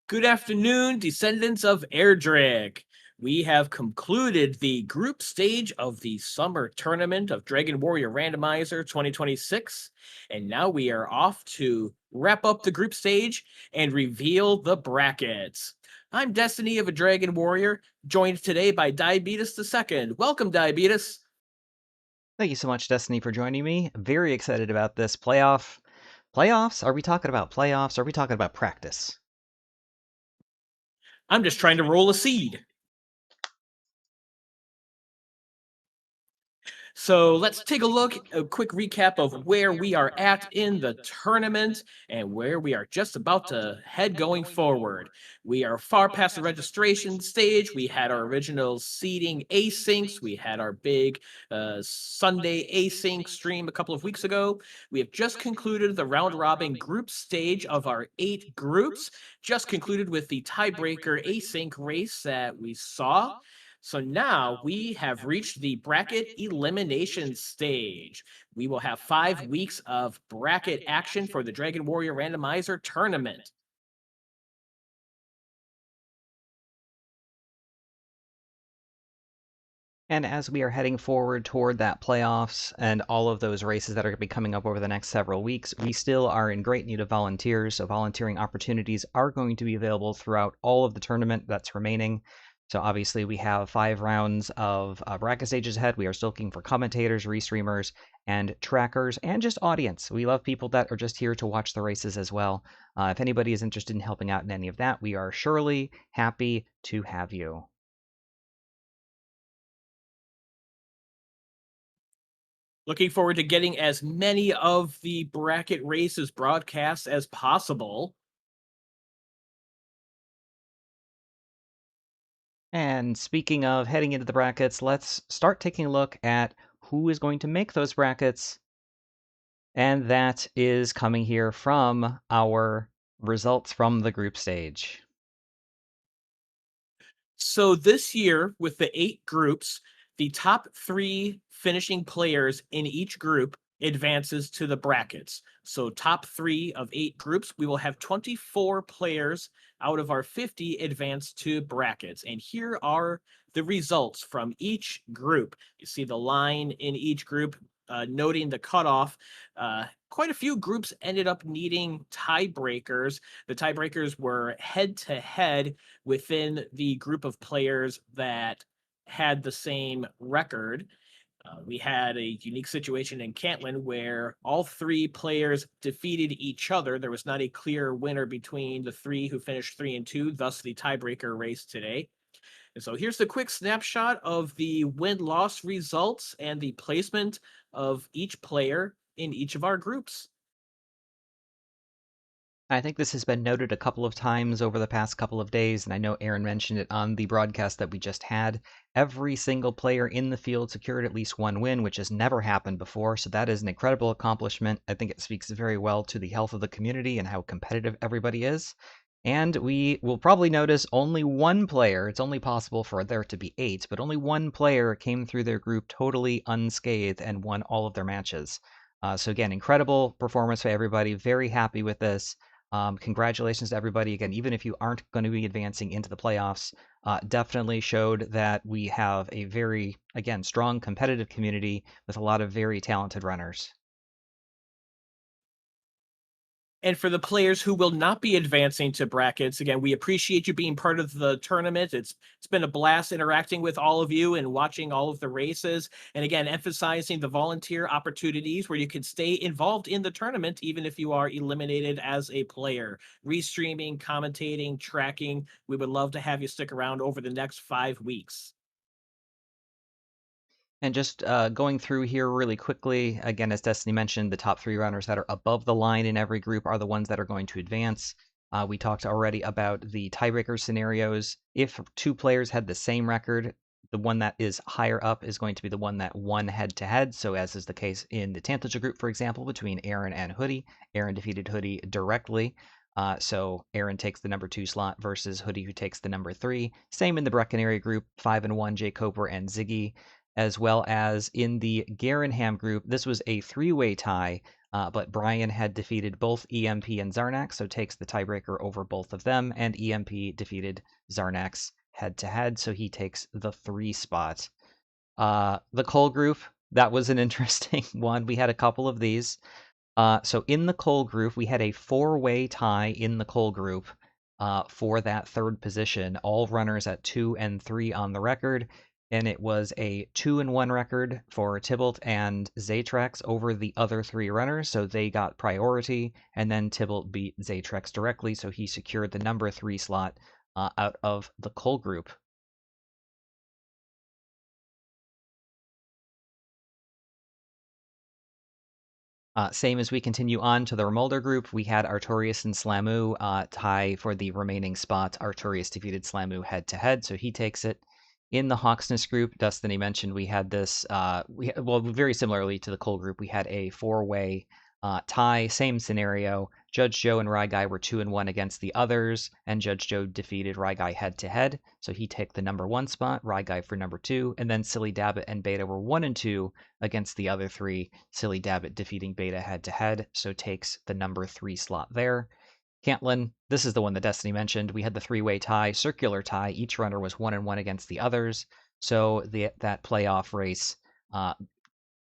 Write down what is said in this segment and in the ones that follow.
Good afternoon, descendants of Erdrick. We have concluded the group stage of the summer tournament of Dragon Warrior Randomizer 2026, and now we are off to wrap up the group stage and reveal the brackets. I'm Destiny of a Dragon Warrior, joined today by Diabetes II. Welcome, Diabetes. Thank you so much, Destiny, for joining me. Very excited about this playoffs. Are we talking about playoffs? Are we talking about practice? I'm just trying to roll a seed. So let's take a quick recap of where we are at in the tournament and where we are just about to head going forward. We are far past the registration stage. We had our original seeding asyncs. We had our big Sunday async stream a couple of weeks ago. We have just concluded the round robin group stage of our 8 groups, just concluded with the tiebreaker async race that we saw. So now we have reached the bracket elimination stage. We will have 5 weeks of bracket action for the Dragon Warrior Randomizer tournament. And as we are heading forward toward that playoffs and all of those races that are going to be coming up over the next several weeks, we still are in great need of volunteers. So volunteering opportunities are going to be available throughout all of the tournament that's remaining. So obviously we have 5 rounds of bracket stages ahead. We are still looking for commentators, restreamers, and trackers, and just audience. We love people that are just here to watch the races as well. If anybody is interested in helping out in any of that, we are surely happy to have you. Looking forward to getting as many of the bracket races broadcast as possible. And speaking of heading into the brackets, let's start taking a look at who is going to make those brackets. And that is coming here from our results from the group stage. So this year, with the 8 groups, the top 3 finishing players in each group advances to the brackets. So top 3 of 8 groups, we will have 24 players out of our 50 advance to brackets. And here are the results from each group. You see the line in each group noting the cutoff. Quite a few groups ended up needing tiebreakers. The tiebreakers were head to head within the group of players that had the same record. We had a unique situation in Cantlin where all 3 players defeated each other. There was not a clear winner between the 3 who finished 3-2, thus the tiebreaker race today. And so here's the quick snapshot of the win-loss results and the placement of each player in each of our groups. I think this has been noted a couple of times over the past couple of days, and I know Aaron mentioned it on the broadcast that we just had. Every single player in the field secured at least 1 win, which has never happened before, so that is an incredible accomplishment. I think it speaks very well to the health of the community and how competitive everybody is. And we will probably notice only one player, it's only possible for there to be 8, but only one player came through their group totally unscathed and won all of their matches. So again, incredible performance by everybody. Very happy with this. Congratulations to everybody. Again, even if you aren't going to be advancing into the playoffs, definitely showed that we have a very, again, strong competitive community with a lot of very talented runners. And for the players who will not be advancing to brackets, again, we appreciate you being part of the tournament. It's been a blast interacting with all of you and watching all of the races. And again, emphasizing the volunteer opportunities where you can stay involved in the tournament even if you are eliminated as a player. Restreaming, commentating, tracking. We would love to have you stick around over the next 5 weeks. And just going through here really quickly, again, as Destiny mentioned, the top 3 runners that are above the line in every group are the ones that are going to advance. We talked already about the tiebreaker scenarios. If 2 players had the same record, the one that is higher up is going to be the one that won head to head. So, as is the case in the Tantleja group, for example, between Aaron and Hoodie, Aaron defeated Hoodie directly. So Aaron takes the number 2 slot versus Hoodie, who takes the number 3. Same in the Breckenary group, 5-1, Jay Coper and Ziggy, as well as in the Garenham group. This was a 3-way tie. But Brian had defeated both EMP and Zarnax, so takes the tiebreaker over both of them, and EMP defeated Zarnax head-to-head, so he takes the 3 spot. The Cole group, that was an interesting one. We had a couple of these. So in the Cole group, we had a 4-way tie in the Cole group for that 3rd position, all runners at 2 and 3 on the record, and it was a 2-1 record for Tybalt and Zaytrex over the other 3 runners, so they got priority, and then Tybalt beat Zaytrex directly, so he secured the number 3 slot out of the Cole group. Same as we continue on to the Remolder group, we had Artorias and Slamu tie for the remaining spot. Artorias defeated Slamu head-to-head, so he takes it. In the Hawksness group, Destiny mentioned we had this, very similarly to the Cole group, we had a 4-way tie, same scenario. Judge Joe and Ryguy were 2-1 against the others, and Judge Joe defeated Ryguy head-to-head, so he took the number 1 spot, Ryguy for number 2, and then Silly Dabbit and Beta were 1 and 2 against the other 3, Silly Dabbit defeating Beta head-to-head, so takes the number 3 slot there. Cantlin, this is the one that Destiny mentioned. We had the 3-way tie, circular tie. Each runner was 1 and 1 against the others, so that playoff race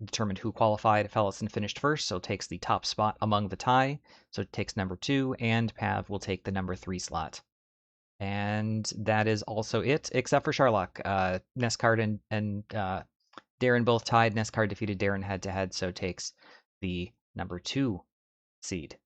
determined who qualified. Fellison finished first, so takes the top spot among the tie, so it takes number 2, and Pav will take the number 3 slot. And that is also it, except for Sharlock. Nescard and Darren both tied. Nescard defeated Darren head-to-head, so takes the number 2 seed.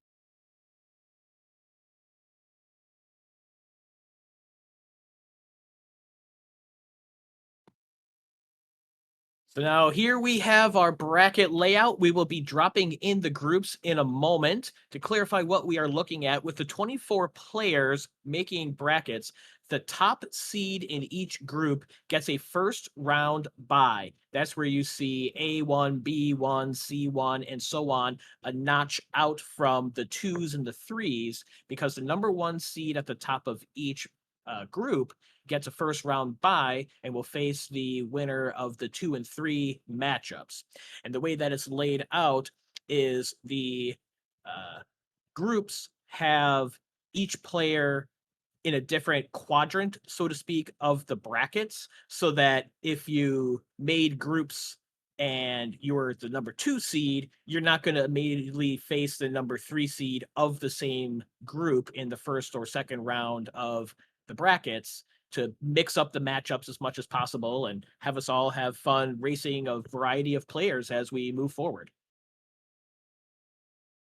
So now here we have our bracket layout. We will be dropping in the groups in a moment to clarify what we are looking at. With the 24 players making brackets, the top seed in each group gets a first round bye. That's where you see A1, B1, C1, and so on, a notch out from the 2s and the 3s, because the number 1 seed at the top of each group gets a first round bye and will face the winner of the 2 and 3 matchups. And the way that it's laid out is the groups have each player in a different quadrant, so to speak, of the brackets, so that if you made groups and you're the number 2 seed, you're not going to immediately face the number 3 seed of the same group in the first or second round of the brackets, to mix up the matchups as much as possible and have us all have fun racing a variety of players as we move forward.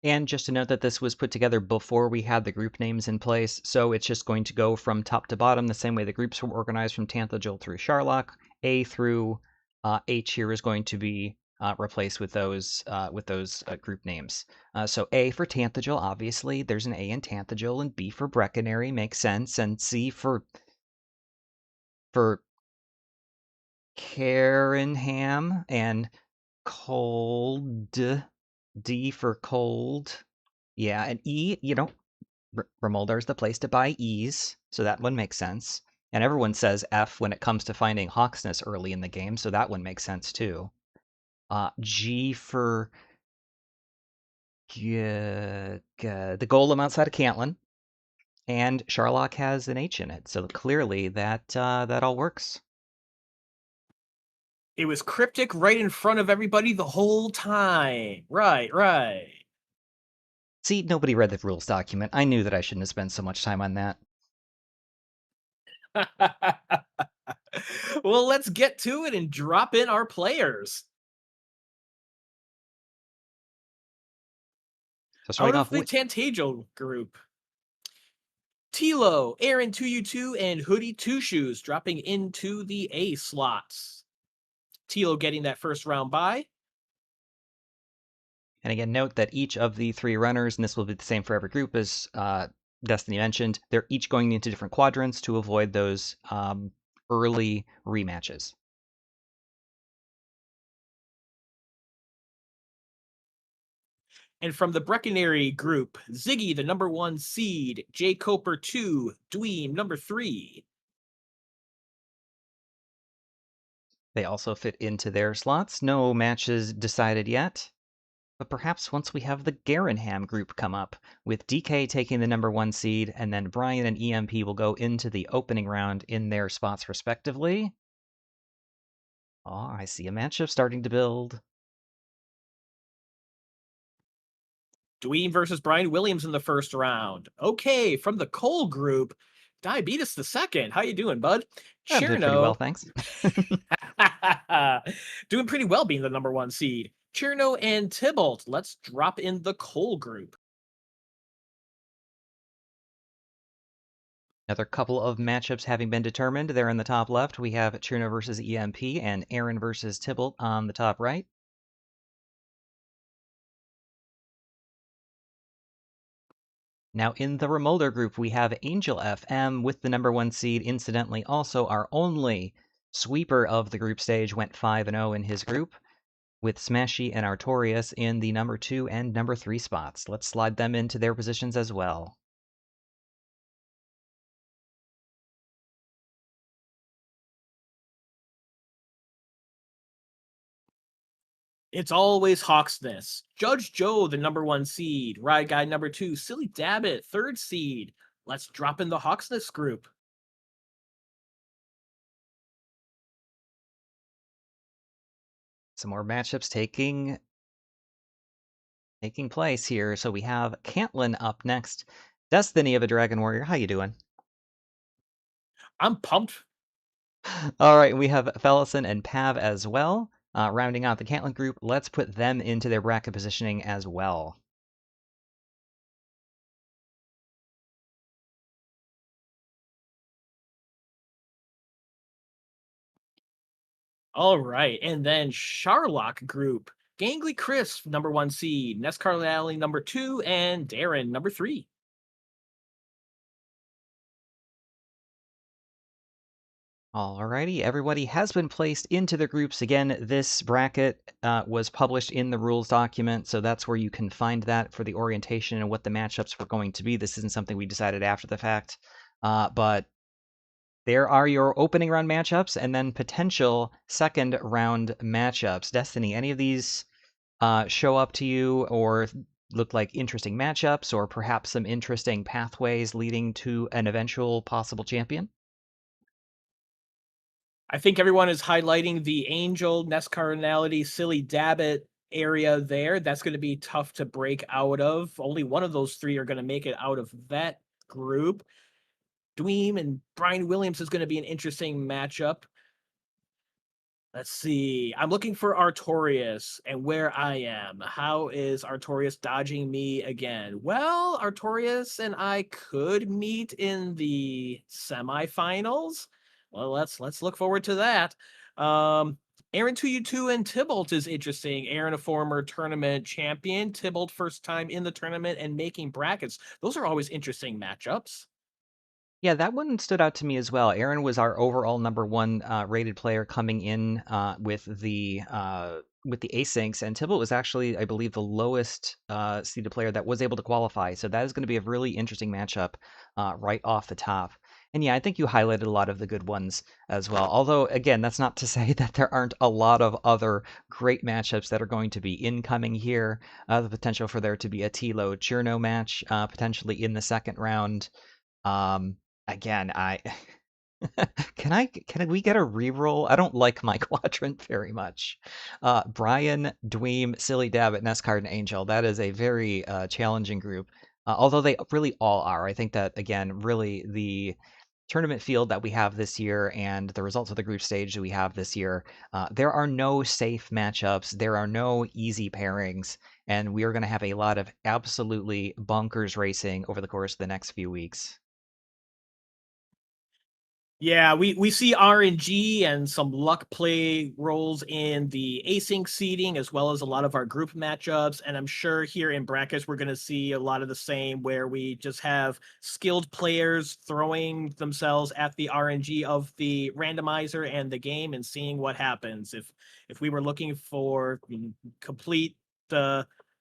And just to note that this was put together before we had the group names in place, so it's just going to go from top to bottom the same way the groups were organized from Tanthagil through Sharlock. A through H here is going to be replaced with those group names. So A for Tanthagil, obviously, there's an A in Tanthagil, and B for Brecconary makes sense, and C for Carenham, and Cold, D for Cold. Yeah, and E, Remoldar's the place to buy E's, so that one makes sense. And everyone says F when it comes to finding Hawksness early in the game, so that one makes sense too. G for the Golem outside of Cantlin, and Sharlock has an H in it, so clearly that all works. It was cryptic right in front of everybody the whole time. Right. See, nobody read the rules document. I knew that I shouldn't have spent so much time on that. Well, let's get to it and drop in our players. So starting Out off of the with Tantagel group, Tilo, Aaron 2U2, and Hoodie 2 Shoes dropping into the A slots. Tilo getting that first round bye. And again, note that each of the 3 runners, and this will be the same for every group as Destiny mentioned, they're each going into different quadrants to avoid those early rematches. And from the Brecconary group, Ziggy, the number 1 seed, J. Coper 2, Dweem, number 3. They also fit into their slots. No matches decided yet. But perhaps once we have the Garanham group come up, with DK taking the number 1 seed, and then Brian and EMP will go into the opening round in their spots respectively. Oh, I see a matchup starting to build. Dwayne versus Brian Williams in the first round. Okay, from the Cole group, Diabetes the second. How you doing, bud? I'm doing pretty well, Cherno, thanks. doing pretty well being the number 1 seed. Cherno and Tybalt, let's drop in the Cole group. Another couple of matchups having been determined. There in the top left, we have Cherno versus EMP and Aaron versus Tybalt on the top right. Now in the Remolder group, we have Angel FM with the number 1 seed. Incidentally, also our only sweeper of the group stage went 5-0 in his group, with Smashy and Artorias in the number 2 and number 3 spots. Let's slide them into their positions as well. It's always Hawksness. Judge Joe, the number 1 seed. Ride Guy number 2. Silly Dabbit, 3rd seed. Let's drop in the Hawksness group. Some more matchups taking place here. So we have Cantlin up next. Destiny of a Dragon Warrior, how you doing? I'm pumped. All right, we have Fellison and Pav as well. Rounding out the Cantlin group, let's put them into their bracket positioning as well. All right, and then Sharlock group. Gangly Chris, number 1 seed. Nescar Alley, number 2, and Darren, number 3. Alrighty, everybody has been placed into their groups. Again, this bracket was published in the rules document, so that's where you can find that for the orientation and what the matchups were going to be. This isn't something we decided after the fact, but there are your opening round matchups and then potential second round matchups. Destiny, any of these show up to you or look like interesting matchups or perhaps some interesting pathways leading to an eventual possible champion? I think everyone is highlighting the Angel, Nest Cardinality, Silly Dabbit area there. That's going to be tough to break out of. Only one of those 3 are going to make it out of that group. Dweem and Brian Williams is going to be an interesting matchup. Let's see. I'm looking for Artorias and where I am. How is Artorias dodging me again? Well, Artorias and I could meet in the semifinals. Well, let's look forward to that. Aaron 2U2 and Tybalt is interesting. Aaron, a former tournament champion. Tybalt, first time in the tournament and making brackets. Those are always interesting matchups. Yeah, that one stood out to me as well. Aaron was our overall number 1 rated player coming in with the asyncs, and Tybalt was actually, I believe, the lowest seeded player that was able to qualify. So that is going to be a really interesting matchup right off the top. And yeah, I think you highlighted a lot of the good ones as well. Although, again, that's not to say that there aren't a lot of other great matchups that are going to be incoming here. The potential for there to be a Tilo Cherno match potentially in the second round. Um, Again, I can we get a reroll? I don't like my quadrant very much. Brian, Dweem, Silly Dabbit, Nescard, and Angel. That is a very challenging group. Although they really all are. I think that again, really the tournament field that we have this year and the results of the group stage that we have this year, there are no safe matchups. There are no easy pairings, and we are going to have a lot of absolutely bonkers racing over the course of the next few weeks. Yeah, we see RNG and some luck play roles in the async seeding, as well as a lot of our group matchups. And I'm sure here in brackets, we're going to see a lot of the same, where we just have skilled players throwing themselves at the RNG of the randomizer and the game and seeing what happens. If we were looking for complete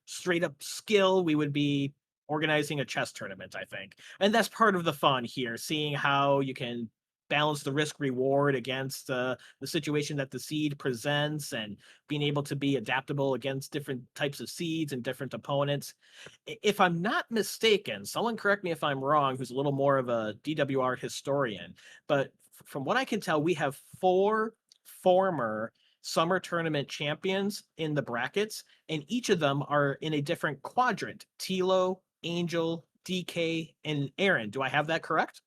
straight up skill, we would be organizing a chess tournament, I think. And that's part of the fun here, seeing how you can balance the risk reward against the situation that the seed presents, and being able to be adaptable against different types of seeds and different opponents. If I'm not mistaken, someone correct me if I'm wrong, who's a little more of a DWR historian, but from what I can tell, we have four former summer tournament champions in the brackets, and each of them are in a different quadrant. Tilo, Angel, DK, and Aaron. Do I have that correct?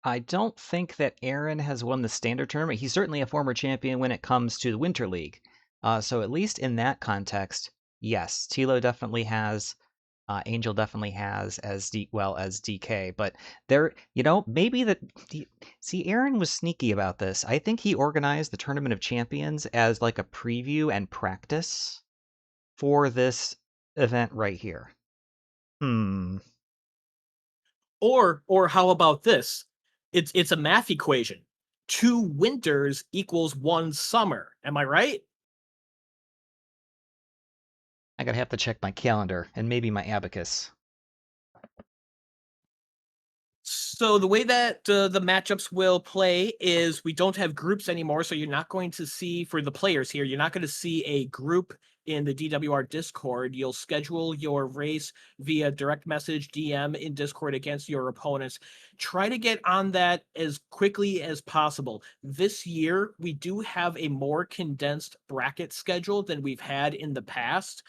I don't think that Aaron has won the standard tournament. He's certainly a former champion when it comes to the Winter League. So at least in that context, yes, Tilo definitely has. Angel definitely has well as DK, but there, maybe that. See, Aaron was sneaky about this. I think he organized the Tournament of Champions as like a preview and practice for this event right here. Hmm. Or how about this? It's a math equation. 2 winters equals 1 summer. Am I right? I gotta have to check my calendar and maybe my abacus. So the way that the matchups will play is we don't have groups anymore, so you're not going to see for the players here, you're not going to see a group in the DWR Discord. You'll schedule your race via direct message DM in Discord against your opponents. Try to get on that as quickly as possible. This year, we do have a more condensed bracket schedule than we've had in the past.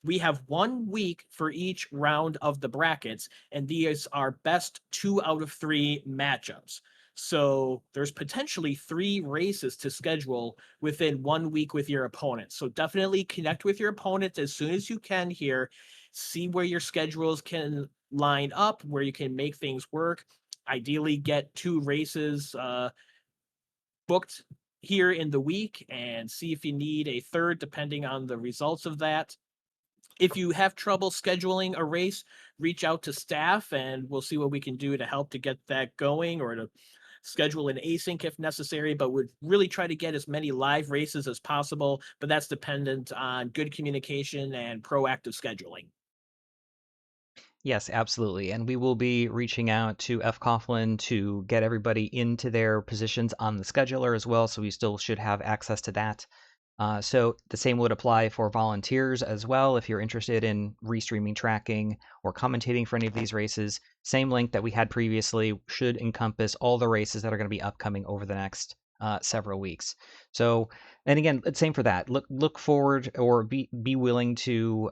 We have 1 week for each round of the brackets, and these are best 2 out of 3 matchups. So there's potentially 3 races to schedule within 1 week with your opponent. So definitely connect with your opponent as soon as you can here. See where your schedules can line up, where you can make things work. Ideally, get 2 races booked here in the week and see if you need a third, depending on the results of that. If you have trouble scheduling a race, reach out to staff and we'll see what we can do to help to get that going, or to schedule an async if necessary, but would really try to get as many live races as possible. But that's dependent on good communication and proactive scheduling. Yes, absolutely. And we will be reaching out to F. Coughlin to get everybody into their positions on the scheduler as well, so we still should have access to that. So the same would apply for volunteers as well. If you're interested in restreaming, tracking, or commentating for any of these races, same link that we had previously should encompass all the races that are going to be upcoming over the next several weeks. So, and again, same for that. Look forward, or be willing to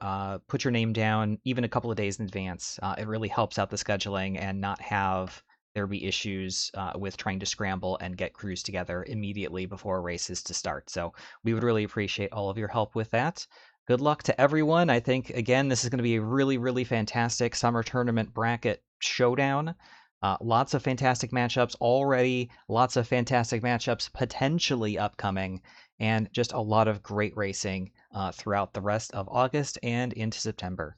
put your name down even a couple of days in advance. It really helps out the scheduling and not have there be issues with trying to scramble and get crews together immediately before races to start. So we would really appreciate all of your help with that. Good luck to everyone. I think, again, this is going to be a really, really fantastic summer tournament bracket showdown. Lots of fantastic matchups already, lots of fantastic matchups potentially upcoming, and just a lot of great racing throughout the rest of August and into September.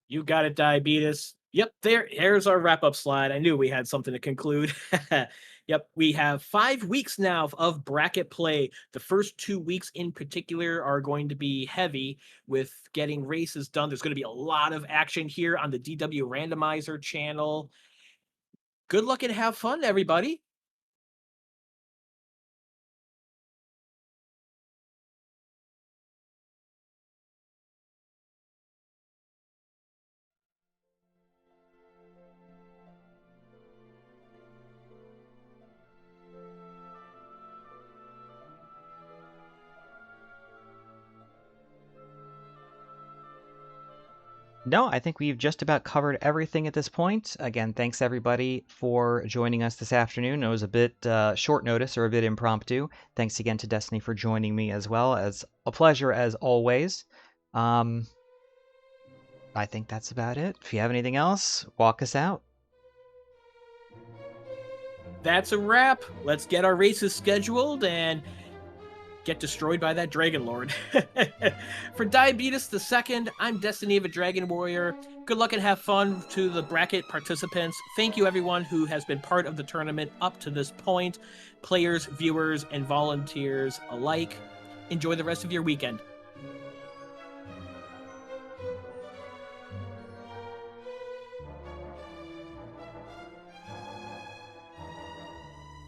You got it, diabetes. Yep, there's our wrap up slide. I knew we had something to conclude. Yep, we have 5 weeks now of bracket play. The first 2 weeks in particular are going to be heavy with getting races done. There's going to be a lot of action here on the DW Randomizer channel. Good luck and have fun, everybody. No, I think we've just about covered everything at this point. Again, thanks everybody for joining us this afternoon. It was a bit short notice, or a bit impromptu. Thanks again to Destiny for joining me as well. As a pleasure as always. Um, I think that's about it. If you have anything else, walk us out. That's a wrap. Let's get our races scheduled and get destroyed by that Dragon Lord. For Diabetes the Second, I'm Destiny of a Dragon Warrior. Good luck and have fun to the bracket participants. Thank you, everyone who has been part of the tournament up to this point, players, viewers, and volunteers alike. Enjoy the rest of your weekend.